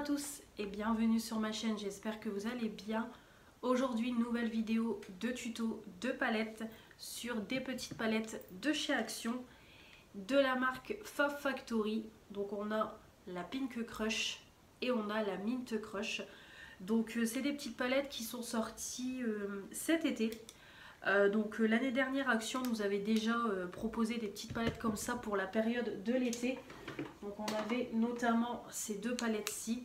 tous et bienvenue sur ma chaîne, j'espère que vous allez bien. Aujourd'hui, nouvelle vidéo de tuto de palettes sur des petites palettes de chez Action de la marque Fab Factory. Donc on a la Pink Crush et on a la Mint Crush. Donc c'est des petites palettes qui sont sorties cet été. L'année dernière, Action nous avait déjà proposé des petites palettes comme ça pour la période de l'été. Donc on avait notamment ces deux palettes-ci.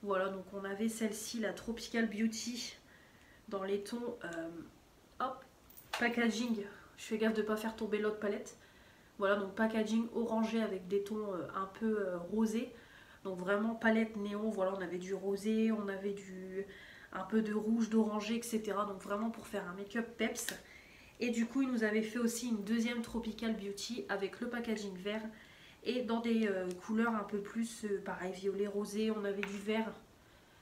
Voilà, donc on avait celle-ci, la Tropical Beauty, dans les tons packaging. Je fais gaffe de ne pas faire tomber l'autre palette. Voilà, donc packaging orangé avec des tons un peu rosés. Donc vraiment palette néon, voilà, on avait du rosé, on avait un peu de rouge, d'orangé, etc. Donc vraiment pour faire un make-up peps. Et du coup, il nous avait fait aussi une deuxième Tropical Beauty avec le packaging vert. Et dans des couleurs un peu plus, pareil, violet, rosé, on avait du vert.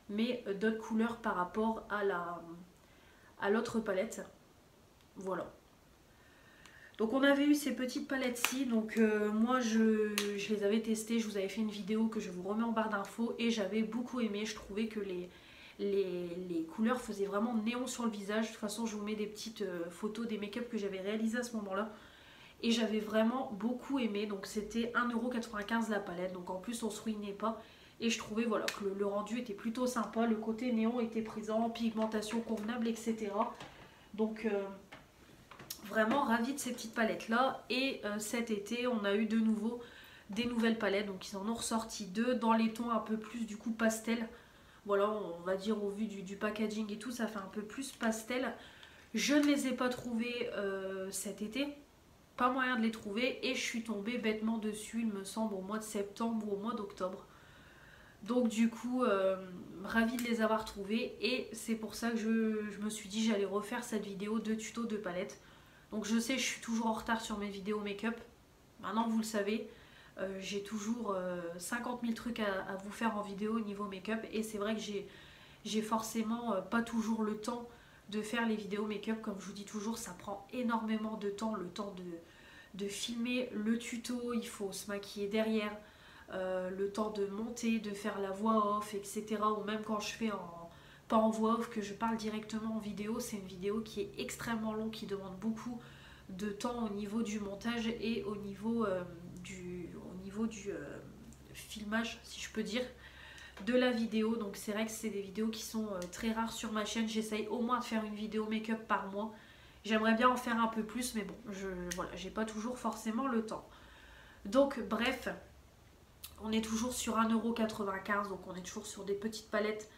Mais d'autres couleurs par rapport à l'autre palette. Voilà. Donc on avait eu ces petites palettes-ci. Donc moi, je les avais testées. Je vous avais fait une vidéo que je vous remets en barre d'infos. Et j'avais beaucoup aimé. Je trouvais que les couleurs faisaient vraiment néon sur le visage. De toute façon, je vous mets des petites photos des make-up que j'avais réalisées à ce moment-là. Et j'avais vraiment beaucoup aimé. Donc c'était 1,95€ la palette. Donc en plus, on se ruinait pas. Et je trouvais voilà, que le rendu était plutôt sympa. Le côté néon était présent. Pigmentation convenable, etc. Donc vraiment ravie de ces petites palettes-là. Et cet été, on a eu de nouveau des nouvelles palettes. Donc ils en ont ressorti deux dans les tons un peu plus du coup pastel. Voilà, on va dire au vu du packaging et tout, ça fait un peu plus pastel. Je ne les ai pas trouvées cet été. Pas moyen de les trouver. Et je suis tombée bêtement dessus, il me semble, au mois de septembre ou au mois d'octobre. Donc du coup, ravie de les avoir trouvées. Et c'est pour ça que je me suis dit j'allais refaire cette vidéo de tuto de palette. Donc je sais, je suis toujours en retard sur mes vidéos make-up. Maintenant, vous le savez. J'ai toujours 50 000 trucs à vous faire en vidéo au niveau make-up. Et c'est vrai que j'ai forcément pas toujours le temps de faire les vidéos make-up. Comme je vous dis toujours, ça prend énormément de temps. Le temps de filmer le tuto, il faut se maquiller derrière. Le temps de monter, de faire la voix off, etc. Ou même quand je fais pas en voix off, que je parle directement en vidéo. C'est une vidéo qui est extrêmement longue, qui demande beaucoup de temps au niveau du montage et au niveau du filmage, si je peux dire, de la vidéo. Donc c'est vrai que c'est des vidéos qui sont très rares sur ma chaîne. J'essaye au moins de faire une vidéo make-up par mois. J'aimerais bien en faire un peu plus, mais bon, voilà, j'ai pas toujours forcément le temps. Donc bref, on est toujours sur 1,95€, donc on est toujours sur des petites palettes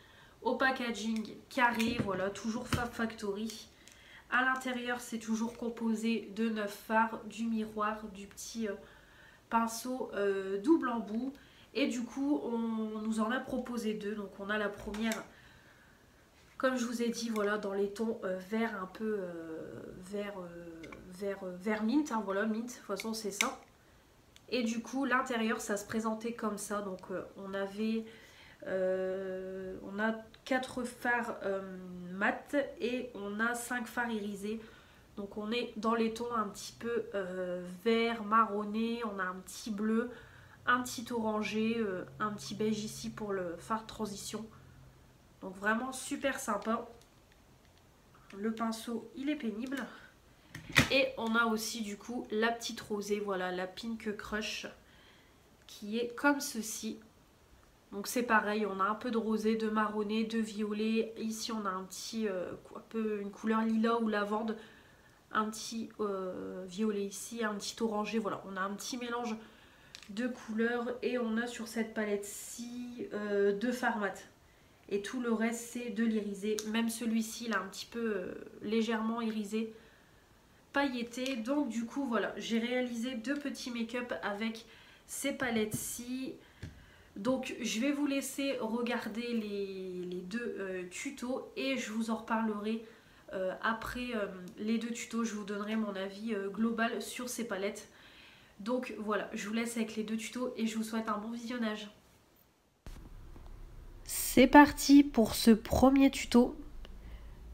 au packaging carré, voilà, toujours Fab Factory. À l'intérieur, c'est toujours composé de 9 fards, du miroir, du petit pinceau double embout. Et du coup, on nous en a proposé deux. Donc on a la première, comme je vous ai dit, voilà, dans les tons vert un peu vert mint, hein, voilà, mint, de toute façon c'est ça. Et du coup, l'intérieur, ça se présentait comme ça. Donc on a 4 fards mat et on a 5 fards irisés. Donc on est dans les tons un petit peu vert, marronné, on a un petit bleu, un petit orangé, un petit beige ici pour le fard transition. Donc vraiment super sympa. Le pinceau, il est pénible. Et on a aussi du coup la petite rosée, voilà, la Pink Crush, qui est comme ceci. Donc c'est pareil, on a un peu de rosé, de marronné, de violet. Ici on a un petit, une couleur lilas ou lavande. Un petit violet ici, un petit orangé, voilà. On a un petit mélange de couleurs. Et on a sur cette palette-ci 2 fards mat. Et tout le reste c'est de l'irisé. Même celui-ci, il a un petit peu légèrement irisé, pailleté. Donc du coup voilà, j'ai réalisé 2 petits make-up avec ces palettes-ci. Donc je vais vous laisser regarder les deux tutos et je vous en reparlerai après les 2 tutos. Je vous donnerai mon avis global sur ces palettes. Donc voilà, je vous laisse avec les 2 tutos et je vous souhaite un bon visionnage. C'est parti pour ce premier tuto.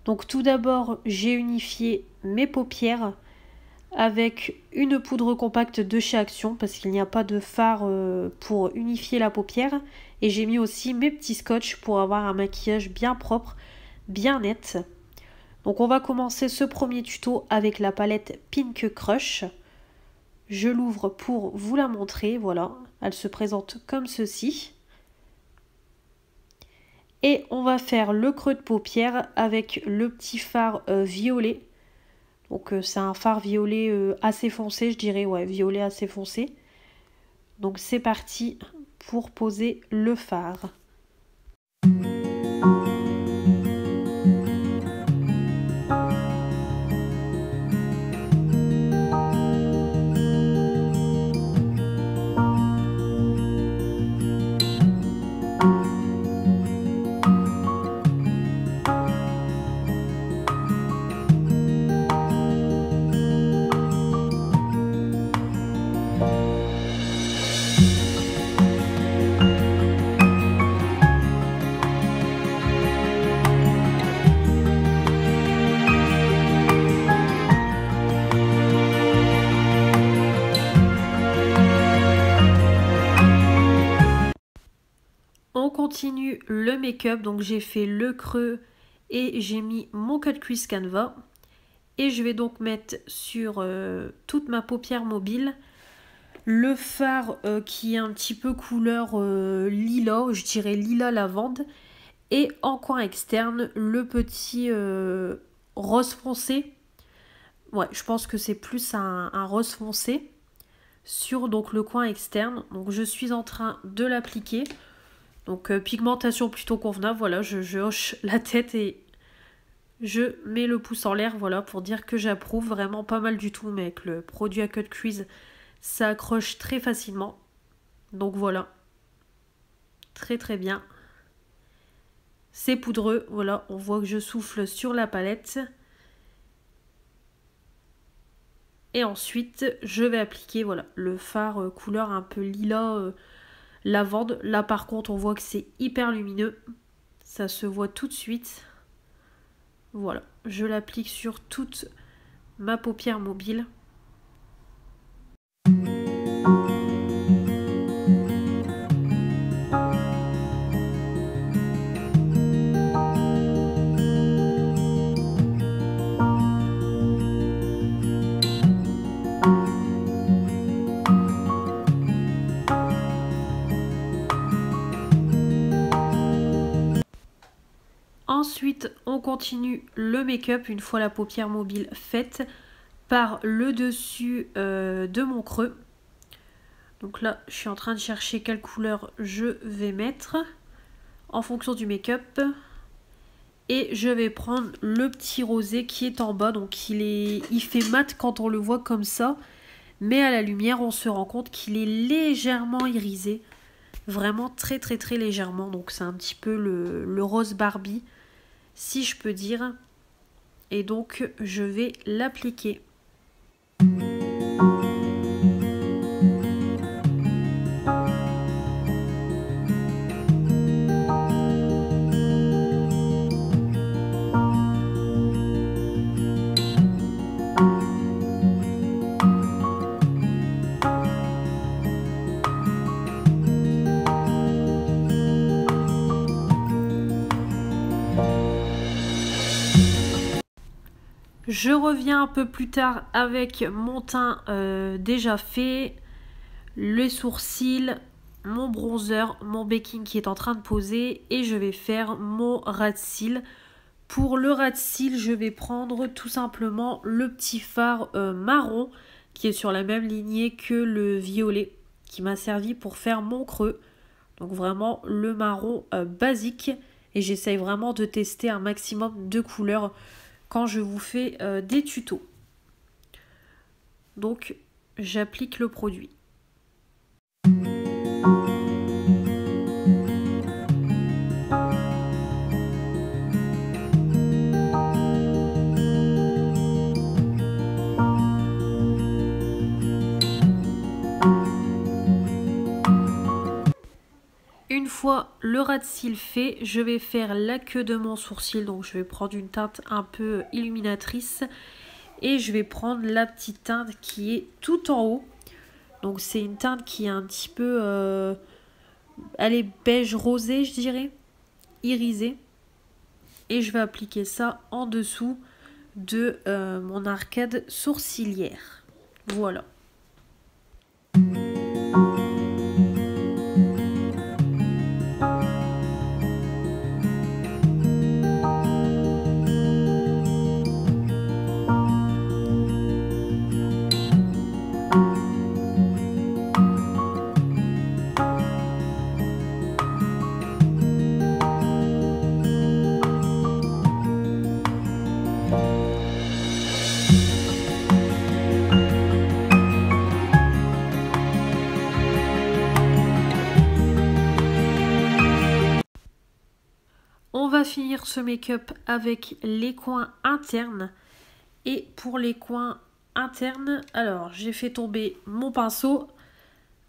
Donc tout d'abord, j'ai unifié mes paupières avec une poudre compacte de chez Action parce qu'il n'y a pas de fard pour unifier la paupière. Et j'ai mis aussi mes petits scotch pour avoir un maquillage bien propre, bien net. Donc on va commencer ce premier tuto avec la palette Pink Crush. Je l'ouvre pour vous la montrer, voilà. Elle se présente comme ceci. Et on va faire le creux de paupière avec le petit fard violet. Donc c'est un fard violet assez foncé, je dirais, ouais, violet assez foncé. Donc c'est parti pour poser le fard. On continue le make-up, donc j'ai fait le creux et j'ai mis mon cut crease canva. Et je vais donc mettre sur toute ma paupière mobile le fard qui est un petit peu couleur lilas, je dirais lilas lavande. Et en coin externe, le petit rose foncé. Ouais, je pense que c'est plus un rose foncé sur donc le coin externe. Donc je suis en train de l'appliquer. Donc pigmentation plutôt convenable, voilà, je hoche la tête et je mets le pouce en l'air, voilà, pour dire que j'approuve vraiment pas mal du tout, mais avec le produit à cut crease, ça accroche très facilement. Donc voilà, très très bien. C'est poudreux, voilà, on voit que je souffle sur la palette. Et ensuite, je vais appliquer, voilà, le fard couleur un peu lilas lavande. Là par contre, on voit que c'est hyper lumineux, ça se voit tout de suite. Voilà, je l'applique sur toute ma paupière mobile. Ensuite, on continue le make-up une fois la paupière mobile faite par le dessus de mon creux. Donc là, je suis en train de chercher quelle couleur je vais mettre en fonction du make-up. Et je vais prendre le petit rosé qui est en bas. Donc il fait mat quand on le voit comme ça. Mais à la lumière, on se rend compte qu'il est légèrement irisé. Vraiment très très très légèrement. Donc c'est un petit peu le rose Barbie, si je peux dire. Et donc je vais l'appliquer. Je reviens un peu plus tard avec mon teint déjà fait, les sourcils, mon bronzer, mon baking qui est en train de poser et je vais faire mon ras de cils. Pour le ras de cils, je vais prendre tout simplement le petit fard marron qui est sur la même lignée que le violet qui m'a servi pour faire mon creux. Donc vraiment le marron basique et j'essaye vraiment de tester un maximum de couleurs quand je vous fais des tutos. Donc j'applique le produit. Une fois le ras de cils fait, je vais faire la queue de mon sourcil. Donc je vais prendre une teinte un peu illuminatrice. Et je vais prendre la petite teinte qui est tout en haut. Donc c'est une teinte qui est un petit peu Elle est beige rosé, je dirais, irisé. Et je vais appliquer ça en dessous de mon arcade sourcilière. Voilà. On va finir ce make-up avec les coins internes. Et pour les coins internes, alors j'ai fait tomber mon pinceau.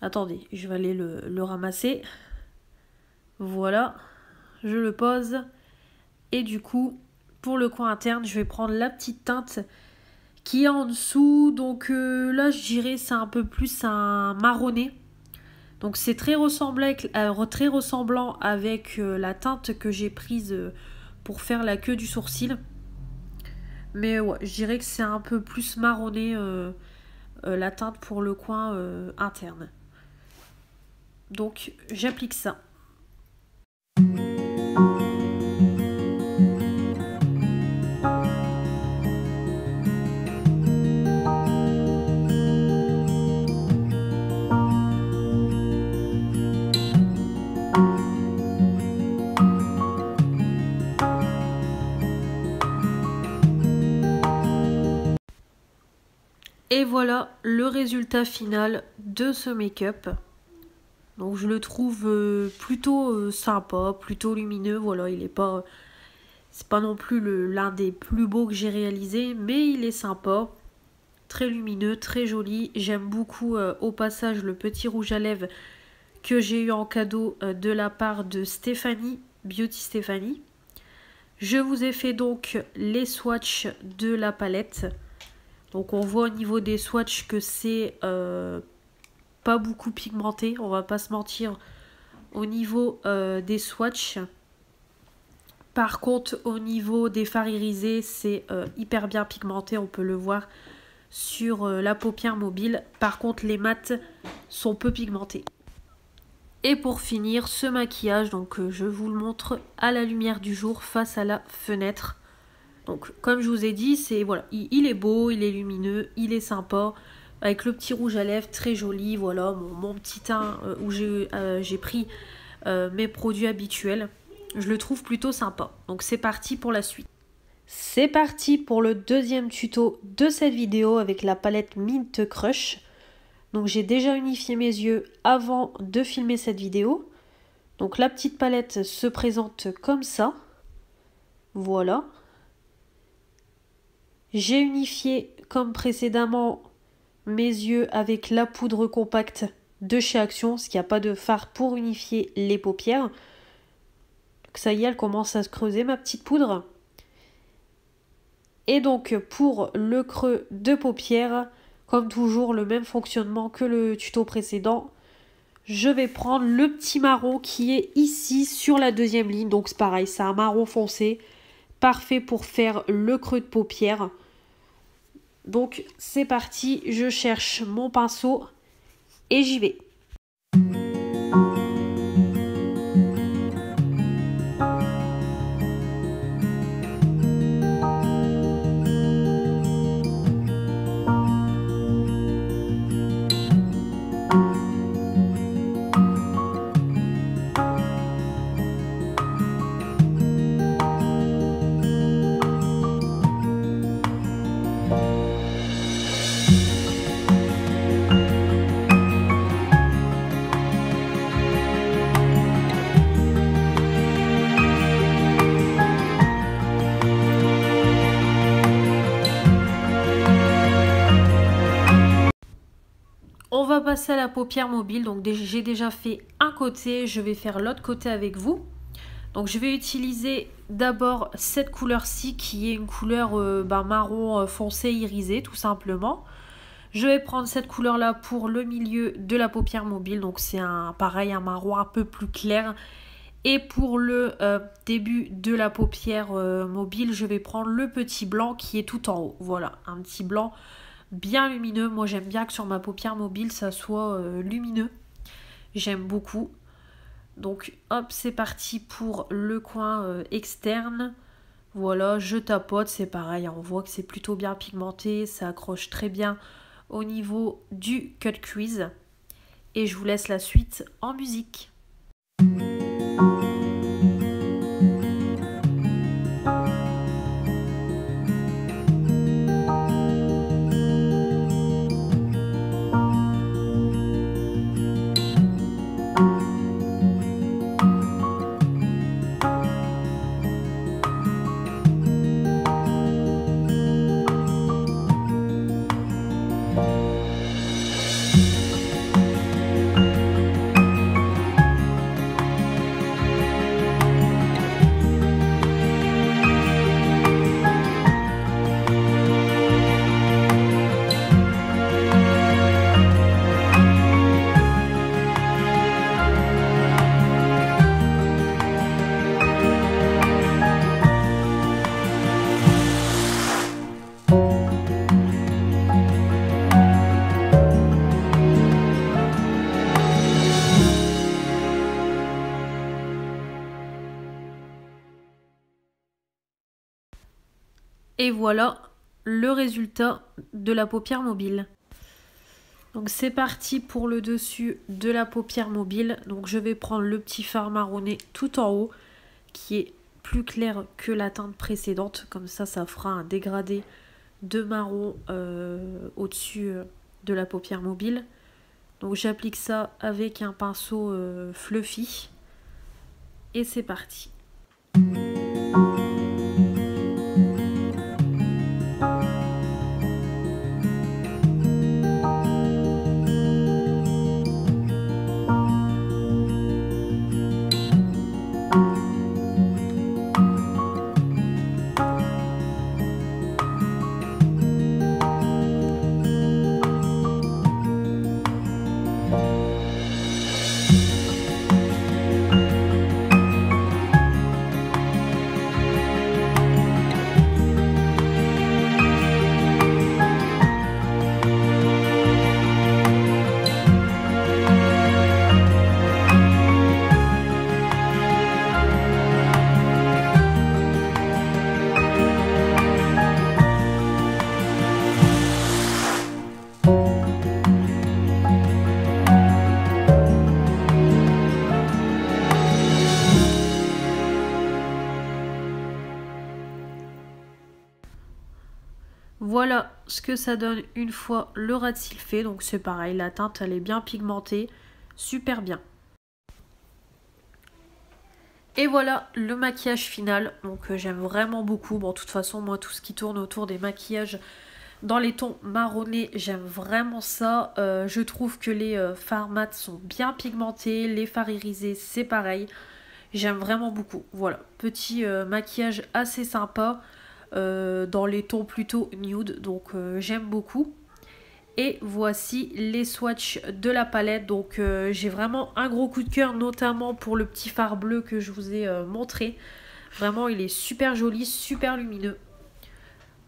Attendez, je vais aller le ramasser. Voilà, je le pose. Et du coup, pour le coin interne, je vais prendre la petite teinte qui est en dessous. Donc là, je dirais c'est un peu plus un marronné. Donc c'est très ressemblant avec la teinte que j'ai prise pour faire la queue du sourcil. Mais ouais, je dirais que c'est un peu plus marronné la teinte pour le coin interne. Donc j'applique ça. Et voilà le résultat final de ce make-up. Donc je le trouve plutôt sympa, plutôt lumineux. Voilà, il est pas, c'est pas non plus l'un des plus beaux que j'ai réalisé, mais il est sympa, très lumineux, très joli. J'aime beaucoup au passage le petit rouge à lèvres que j'ai eu en cadeau de la part de Stéphanie, Beauty Stéphanie. Je vous ai fait donc les swatchs de la palette. Donc on voit au niveau des swatchs que c'est pas beaucoup pigmenté, on va pas se mentir au niveau des swatchs. Par contre au niveau des fards irisés c'est hyper bien pigmenté, on peut le voir sur la paupière mobile. Par contre les mats sont peu pigmentés. Et pour finir ce maquillage, donc je vous le montre à la lumière du jour face à la fenêtre. Donc comme je vous ai dit, c'est voilà, il est beau, il est lumineux, il est sympa. Avec le petit rouge à lèvres très joli, voilà mon petit teint où j'ai pris mes produits habituels. Je le trouve plutôt sympa. Donc c'est parti pour la suite. C'est parti pour le deuxième tuto de cette vidéo avec la palette Mint Crush. Donc j'ai déjà unifié mes yeux avant de filmer cette vidéo. Donc la petite palette se présente comme ça. Voilà. J'ai unifié comme précédemment mes yeux avec la poudre compacte de chez Action, parce qu'il n'y a pas de fard pour unifier les paupières. Donc ça y est, elle commence à se creuser ma petite poudre. Et donc pour le creux de paupières, comme toujours le même fonctionnement que le tuto précédent, je vais prendre le petit marron qui est ici sur la deuxième ligne. Donc c'est pareil, c'est un marron foncé. Parfait pour faire le creux de paupière. Donc c'est parti, je cherche mon pinceau et j'y vais. On va passer à la paupière mobile. Donc j'ai déjà fait un côté, je vais faire l'autre côté avec vous. Donc je vais utiliser d'abord cette couleur-ci qui est une couleur marron foncé irisé tout simplement. Je vais prendre cette couleur là pour le milieu de la paupière mobile. Donc c'est pareil, un marron un peu plus clair. Et pour le début de la paupière mobile, je vais prendre le petit blanc qui est tout en haut. Voilà, un petit blanc bien lumineux. Moi j'aime bien que sur ma paupière mobile ça soit lumineux. J'aime beaucoup. Donc hop, c'est parti pour le coin externe. Voilà, je tapote, c'est pareil, on voit que c'est plutôt bien pigmenté, ça accroche très bien au niveau du cut crease. Et je vous laisse la suite en musique. Et voilà le résultat de la paupière mobile. Donc c'est parti pour le dessus de la paupière mobile. Donc je vais prendre le petit fard marronné tout en haut qui est plus clair que la teinte précédente. Comme ça fera un dégradé de marron au-dessus de la paupière mobile. Donc j'applique ça avec un pinceau fluffy. Et c'est parti. Voilà ce que ça donne une fois le ras de cils fait. Donc c'est pareil, la teinte elle est bien pigmentée, super bien. Et voilà le maquillage final. Donc j'aime vraiment beaucoup. Bon, de toute façon, moi tout ce qui tourne autour des maquillages dans les tons marronnés, j'aime vraiment ça. Je trouve que les fards mat sont bien pigmentés, les fards irisés c'est pareil. J'aime vraiment beaucoup. Voilà, petit maquillage assez sympa. Dans les tons plutôt nude, donc j'aime beaucoup. Et voici les swatchs de la palette. Donc j'ai vraiment un gros coup de cœur, notamment pour le petit fard bleu que je vous ai montré. Vraiment il est super joli, super lumineux.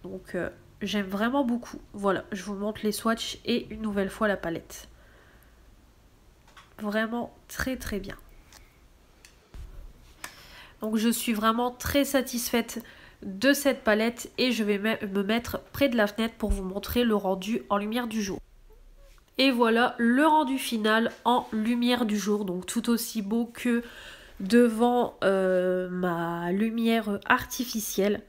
Donc j'aime vraiment beaucoup. Voilà, je vous montre les swatchs et une nouvelle fois la palette. Vraiment très très bien. Donc je suis vraiment très satisfaite de cette palette et je vais me mettre près de la fenêtre pour vous montrer le rendu en lumière du jour. Et voilà le rendu final en lumière du jour, donc tout aussi beau que devant ma lumière artificielle.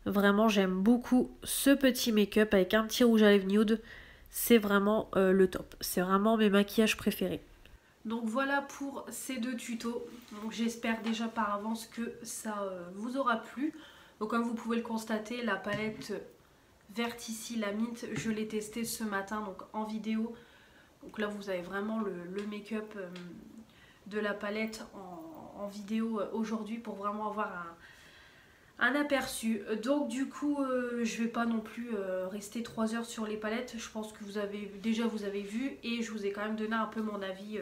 Vraiment j'aime beaucoup ce petit make-up avec un petit rouge à lèvres nude, c'est vraiment le top, c'est vraiment mes maquillages préférés. Donc voilà pour ces deux tutos, donc j'espère déjà par avance que ça vous aura plu. Donc comme vous pouvez le constater, la palette verte ici, la Mint, je l'ai testée ce matin donc en vidéo. Donc là vous avez vraiment le make-up de la palette en vidéo aujourd'hui pour vraiment avoir un aperçu. Donc du coup je vais pas non plus rester 3 heures sur les palettes. Je pense que vous avez vu et je vous ai quand même donné un peu mon avis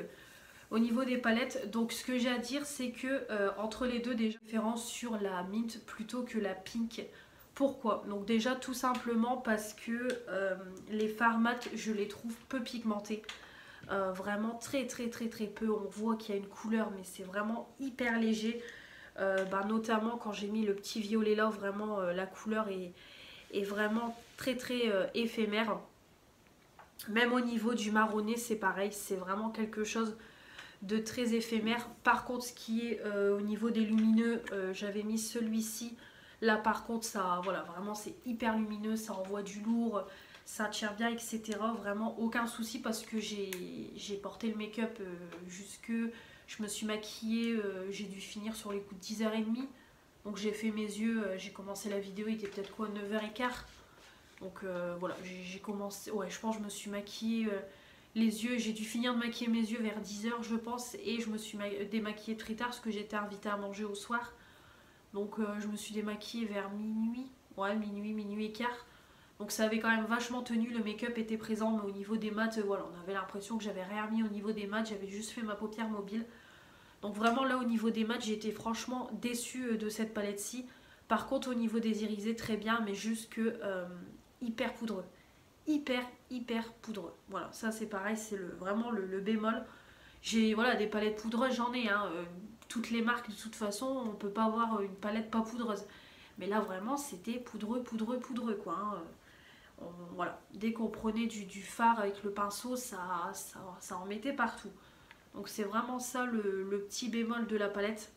au niveau des palettes. Donc ce que j'ai à dire c'est que entre les deux, déjà différence sur la mint plutôt que la pink. Pourquoi? Donc déjà tout simplement parce que les fards mat je les trouve peu pigmentés. Vraiment très peu. On voit qu'il y a une couleur mais c'est vraiment hyper léger. Notamment quand j'ai mis le petit violet là, vraiment la couleur est vraiment très éphémère. Même au niveau du marronné c'est pareil, c'est vraiment quelque chose de très éphémère. Par contre ce qui est au niveau des lumineux, j'avais mis celui-ci. Là par contre ça, voilà, vraiment c'est hyper lumineux, ça envoie du lourd, ça tient bien, etc. Vraiment aucun souci parce que j'ai porté le make-up jusque... Je me suis maquillée, j'ai dû finir sur les coups de 10h30. Donc j'ai fait mes yeux, j'ai commencé la vidéo, il était peut-être quoi, 9h15. Donc voilà, j'ai commencé, ouais je pense que je me suis maquillée les yeux, j'ai dû finir de maquiller mes yeux vers 10h je pense. Et je me suis démaquillée très tard parce que j'étais invitée à manger au soir. Donc je me suis démaquillée vers minuit, ouais minuit et quart. Donc ça avait quand même vachement tenu, le make-up était présent, mais au niveau des mats, voilà, on avait l'impression que j'avais rien remis au niveau des mats, j'avais juste fait ma paupière mobile. Donc vraiment là au niveau des mats, j'ai été franchement déçue de cette palette-ci. Par contre au niveau des irisés, très bien, mais juste que hyper poudreux. Hyper poudreux. Voilà, ça c'est pareil, c'est vraiment le bémol. J'ai voilà, des palettes poudreuses, j'en ai, hein, toutes les marques de toute façon, on peut pas avoir une palette pas poudreuse. Mais là vraiment c'était poudreux quoi. Hein. Voilà, dès qu'on prenait du fard avec le pinceau, ça en mettait partout. Donc c'est vraiment ça le petit bémol de la palette.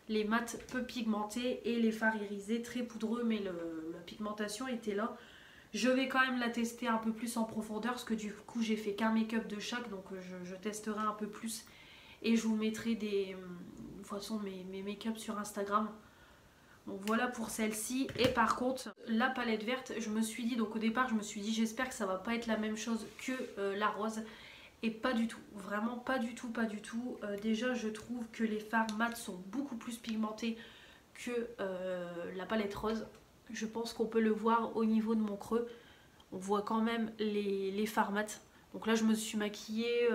Les mats peu pigmentés et les fards irisés très poudreux, mais la pigmentation était là. Je vais quand même la tester un peu plus en profondeur parce que du coup j'ai fait qu'un make-up de chaque, donc je testerai un peu plus et je vous mettrai de toute façon mes make-up sur Instagram. Donc voilà pour celle-ci. Et par contre la palette verte, je me suis dit, donc au départ je me suis dit j'espère que ça va pas être la même chose que la rose. Et pas du tout, vraiment pas du tout. Déjà je trouve que les fards mat sont beaucoup plus pigmentés que la palette rose. Je pense qu'on peut le voir au niveau de mon creux. On voit quand même les fards mat. Donc là je me suis maquillée,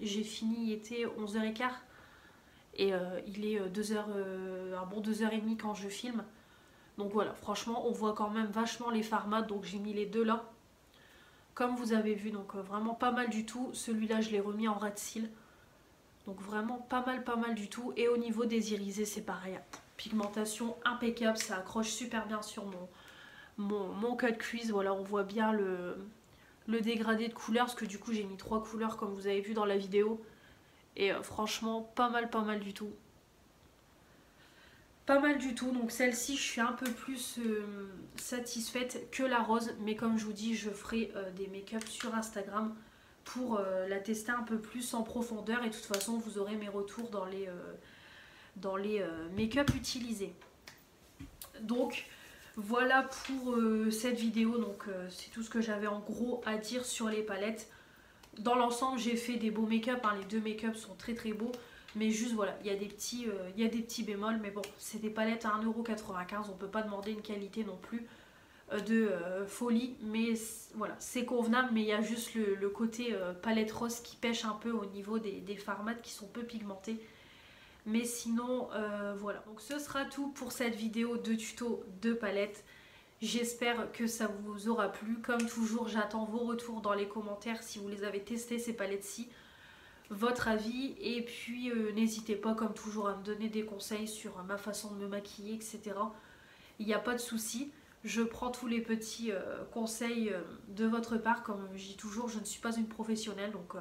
j'ai fini, il était 11h15. Et il est un bon 2h30 quand je filme. Donc voilà, franchement on voit quand même vachement les fards mat. Donc j'ai mis les deux là. Comme vous avez vu, donc vraiment pas mal du tout. Celui-là je l'ai remis en ras de cils. Donc vraiment pas mal du tout. Et au niveau des irisés c'est pareil. Pigmentation impeccable, ça accroche super bien sur mon cut crease. Voilà, on voit bien le dégradé de couleurs. Parce que du coup j'ai mis 3 couleurs comme vous avez vu dans la vidéo. Et franchement pas mal du tout. Pas mal du tout, donc celle-ci je suis un peu plus satisfaite que la rose. Mais comme je vous dis, je ferai des make-up sur Instagram pour la tester un peu plus en profondeur. Et de toute façon vous aurez mes retours dans les make-up utilisés. Donc voilà pour cette vidéo. Donc c'est tout ce que j'avais en gros à dire sur les palettes. Dans l'ensemble j'ai fait des beaux make-up, hein. Les deux make-up sont très beaux. Mais juste voilà, il y a des petits bémols. Mais bon, c'est des palettes à 1,95 €. On peut pas demander une qualité non plus de folie. Mais voilà, c'est convenable. Mais il y a juste le côté palette rose qui pêche un peu au niveau des fards mat qui sont peu pigmentés. Mais sinon, voilà. Donc ce sera tout pour cette vidéo de tuto de palette. J'espère que ça vous aura plu. Comme toujours, j'attends vos retours dans les commentaires si vous les avez testées ces palettes-ci. Votre avis, et puis n'hésitez pas comme toujours à me donner des conseils sur ma façon de me maquiller, etc. Il n'y a pas de souci, je prends tous les petits conseils de votre part. Comme je dis toujours, je ne suis pas une professionnelle, donc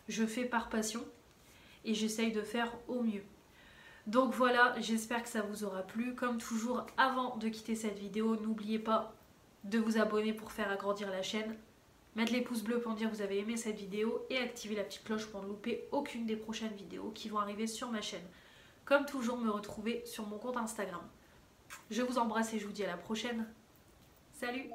je fais par passion et j'essaye de faire au mieux. Donc voilà, j'espère que ça vous aura plu. Comme toujours, avant de quitter cette vidéo, n'oubliez pas de vous abonner pour faire agrandir la chaîne. Mettre les pouces bleus pour dire que vous avez aimé cette vidéo et activer la petite cloche pour ne louper aucune des prochaines vidéos qui vont arriver sur ma chaîne. Comme toujours, me retrouver sur mon compte Instagram. Je vous embrasse et je vous dis à la prochaine. Salut!